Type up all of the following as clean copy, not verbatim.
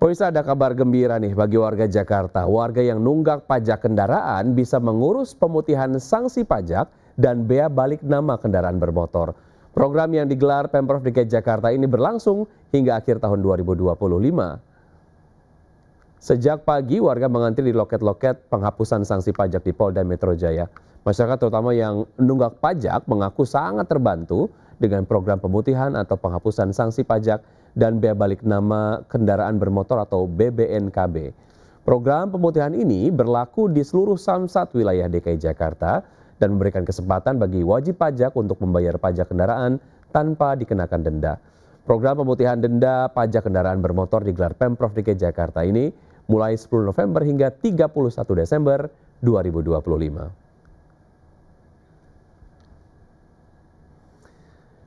Pemirsa, ada kabar gembira nih bagi warga Jakarta. Warga yang nunggak pajak kendaraan bisa mengurus pemutihan sanksi pajak dan bea balik nama kendaraan bermotor. Program yang digelar Pemprov DKI Jakarta ini berlangsung hingga akhir tahun 2025. Sejak pagi, warga mengantri di loket-loket penghapusan sanksi pajak di Polda Metro Jaya. Masyarakat terutama yang nunggak pajak mengaku sangat terbantu dengan program pemutihan atau penghapusan sanksi pajak dan bea balik nama kendaraan bermotor atau BBNKB. Program pemutihan ini berlaku di seluruh samsat wilayah DKI Jakarta dan memberikan kesempatan bagi wajib pajak untuk membayar pajak kendaraan tanpa dikenakan denda. Program pemutihan denda pajak kendaraan bermotor digelar Pemprov DKI Jakarta ini mulai 10 November hingga 31 Desember 2025.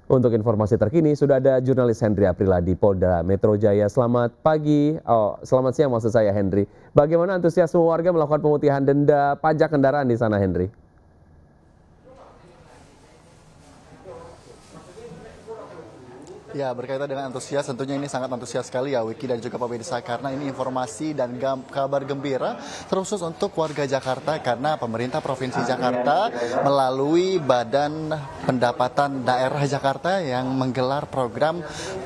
Untuk informasi terkini sudah ada jurnalis Hendry Aprila di Polda Metro Jaya. Selamat pagi, selamat siang maksud saya Hendry. Bagaimana antusiasme warga melakukan pemutihan denda pajak kendaraan di sana, Hendry? Ya, berkaitan dengan antusias, tentunya ini sangat antusias sekali ya Wiki dan juga pemirsa, karena ini informasi dan kabar gembira terkhusus untuk warga Jakarta, karena pemerintah Provinsi Jakarta melalui Badan Pendapatan Daerah Jakarta yang menggelar program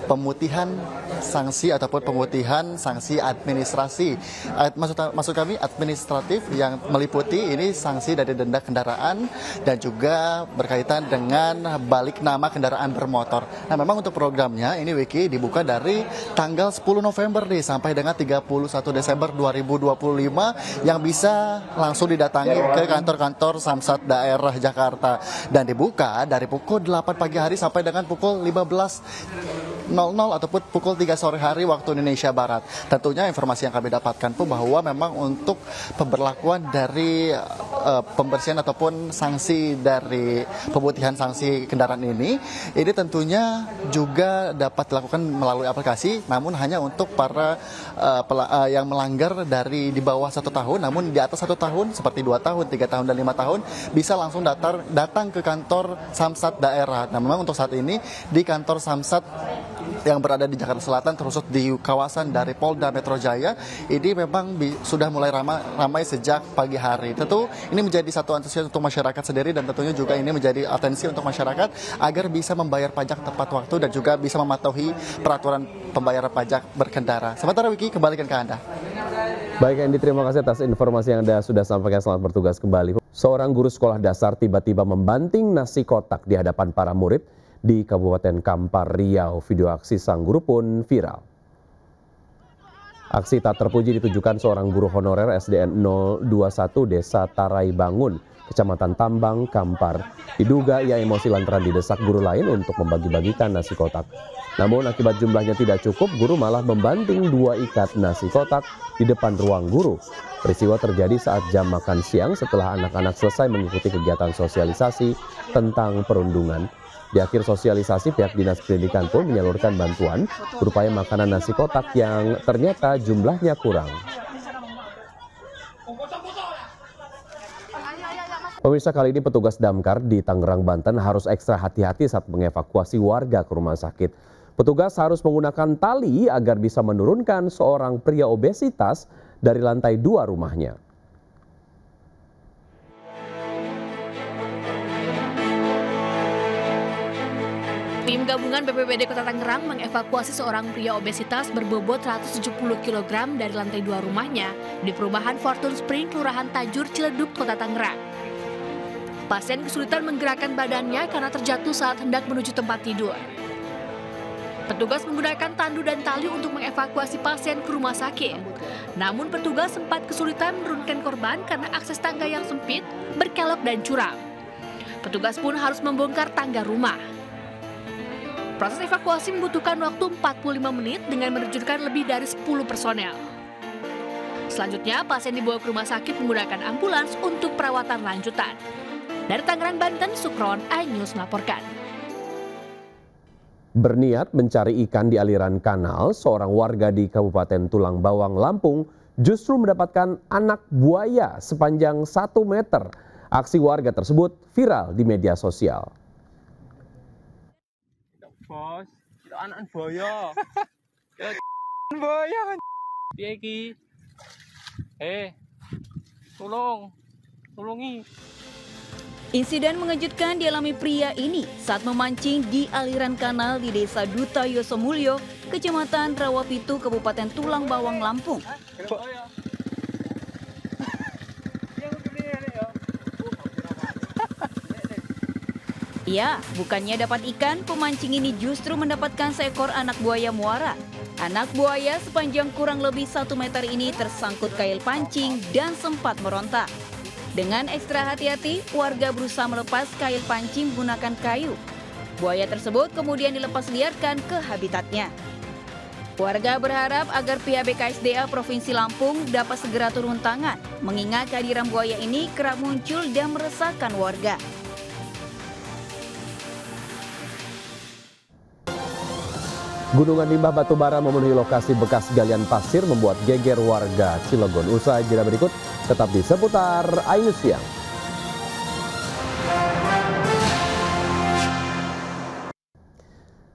pemutihan sanksi ataupun pemutihan sanksi administrasi. Maksud kami administratif yang meliputi ini sanksi dari denda kendaraan dan juga berkaitan dengan balik nama kendaraan bermotor. Nah, memang untuk programnya ini Wiki dibuka dari tanggal 10 November nih sampai dengan 31 Desember 2025 yang bisa langsung didatangi ke kantor-kantor Samsat daerah Jakarta, dan dibuka dari pukul 8 pagi hari sampai dengan pukul 15.00 ataupun pukul 3 sore hari waktu Indonesia Barat. Tentunya informasi yang kami dapatkan pun bahwa memang untuk pemberlakuan dari pembersihan ataupun sanksi dari pemutihan sanksi kendaraan ini tentunya juga dapat dilakukan melalui aplikasi, namun hanya untuk para yang melanggar dari di bawah 1 tahun, namun di atas 1 tahun seperti 2 tahun, 3 tahun, dan 5 tahun bisa langsung datang ke kantor Samsat daerah. Nah, memang untuk saat ini di kantor Samsat yang berada di Jakarta Selatan, terus di kawasan dari Polda Metro Jaya, ini memang sudah mulai ramai sejak pagi hari. Tentu ini menjadi satu antusias untuk masyarakat sendiri, dan tentunya juga ini menjadi atensi untuk masyarakat agar bisa membayar pajak tepat waktu dan juga bisa mematuhi peraturan pembayaran pajak berkendara. Sementara Wiki, kembalikan ke Anda. Baik Andi, terima kasih atas informasi yang Anda sudah sampaikan. Selamat bertugas kembali. Seorang guru sekolah dasar tiba-tiba membanting nasi kotak di hadapan para murid di Kabupaten Kampar, Riau. Video aksi sang guru pun viral. Aksi tak terpuji ditujukan seorang guru honorer SDN 021 Desa Tarai Bangun, Kecamatan Tambang, Kampar. Diduga ia emosi lantaran didesak guru lain untuk membagi-bagikan nasi kotak. Namun akibat jumlahnya tidak cukup, guru malah membanting 2 ikat nasi kotak di depan ruang guru. Peristiwa terjadi saat jam makan siang setelah anak-anak selesai mengikuti kegiatan sosialisasi tentang perundungan. Di akhir sosialisasi, pihak Dinas Pendidikan pun menyalurkan bantuan berupaya makanan nasi kotak yang ternyata jumlahnya kurang. Pemirsa, kali ini petugas damkar di Tangerang, Banten harus ekstra hati-hati saat mengevakuasi warga ke rumah sakit. Petugas harus menggunakan tali agar bisa menurunkan seorang pria obesitas dari lantai 2 rumahnya. Tim gabungan BPBD Kota Tangerang mengevakuasi seorang pria obesitas berbobot 170 kg dari lantai 2 rumahnya di perumahan Fortune Spring, Kelurahan Tajur, Ciledug, Kota Tangerang. Pasien kesulitan menggerakkan badannya karena terjatuh saat hendak menuju tempat tidur. Petugas menggunakan tandu dan tali untuk mengevakuasi pasien ke rumah sakit. Namun petugas sempat kesulitan menurunkan korban karena akses tangga yang sempit, berkelok dan curam. Petugas pun harus membongkar tangga rumah. Proses evakuasi membutuhkan waktu 45 menit dengan menerjunkan lebih dari 10 personel. Selanjutnya, pasien dibawa ke rumah sakit menggunakan ambulans untuk perawatan lanjutan. Dari Tangerang, Banten, Sukron, iNews melaporkan. Berniat mencari ikan di aliran kanal, seorang warga di Kabupaten Tulang Bawang, Lampung justru mendapatkan anak buaya sepanjang 1 meter. Aksi warga tersebut viral di media sosial. Bos, itu anak buaya. Buaya kan. Dia iki. Tolongi. Insiden mengejutkan dialami pria ini saat memancing di aliran kanal di Desa Duta Yosomulyo, Kecamatan Rawapitu, Kabupaten Tulang Bawang, Lampung. Ya, bukannya dapat ikan, pemancing ini justru mendapatkan seekor anak buaya muara. Anak buaya sepanjang kurang lebih 1 meter ini tersangkut kail pancing dan sempat meronta. Dengan ekstra hati-hati, warga berusaha melepas kail pancing menggunakan kayu. Buaya tersebut kemudian dilepas liarkan ke habitatnya. Warga berharap agar pihak BKSDA Provinsi Lampung dapat segera turun tangan, mengingat kehadiran buaya ini kerap muncul dan meresahkan warga. Gunungan limbah batubara memenuhi lokasi bekas galian pasir membuat geger warga Cilegon. Usai jeda berikut, tetap di seputar Ainus Siang.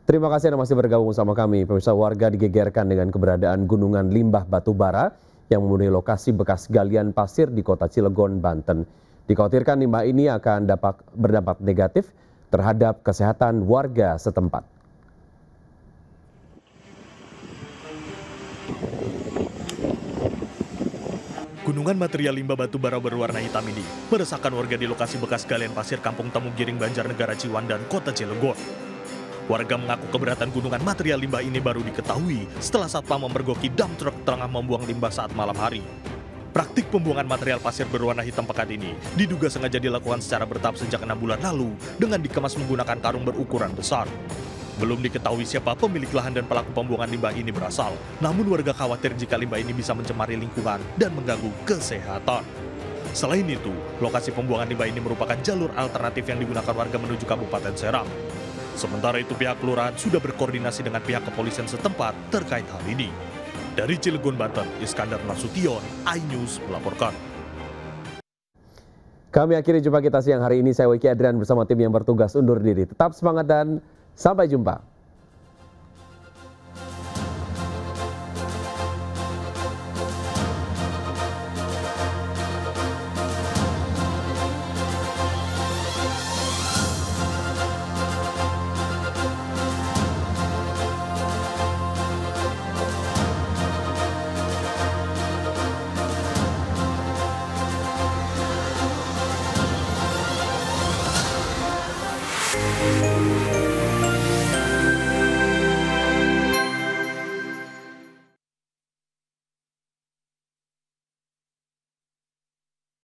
Terima kasih Anda masih bergabung sama kami. Pemirsa, warga digegerkan dengan keberadaan gunungan limbah batubara yang memenuhi lokasi bekas galian pasir di kota Cilegon, Banten. Dikhawatirkan limbah ini akan berdampak negatif terhadap kesehatan warga setempat. Gunungan material limbah batubara berwarna hitam ini meresahkan warga di lokasi bekas galian pasir Kampung Temu Giring, Banjarnegara, Ciwandan, Kota Cilegon. Warga mengaku keberatan gunungan material limbah ini baru diketahui setelah satpam memergoki dump truck tengah membuang limbah saat malam hari. Praktik pembuangan material pasir berwarna hitam pekat ini diduga sengaja dilakukan secara bertahap sejak 6 bulan lalu dengan dikemas menggunakan karung berukuran besar. Belum diketahui siapa pemilik lahan dan pelaku pembuangan limbah ini berasal. Namun warga khawatir jika limbah ini bisa mencemari lingkungan dan mengganggu kesehatan. Selain itu, lokasi pembuangan limbah ini merupakan jalur alternatif yang digunakan warga menuju Kabupaten Serang. Sementara itu pihak kelurahan sudah berkoordinasi dengan pihak kepolisian setempat terkait hal ini. Dari Cilegon, Banten, Iskandar Nasution, iNews melaporkan. Kami akhiri jumpa kita siang hari ini. Saya Wiki Adrian bersama tim yang bertugas undur diri. Tetap semangat dan sampai jumpa.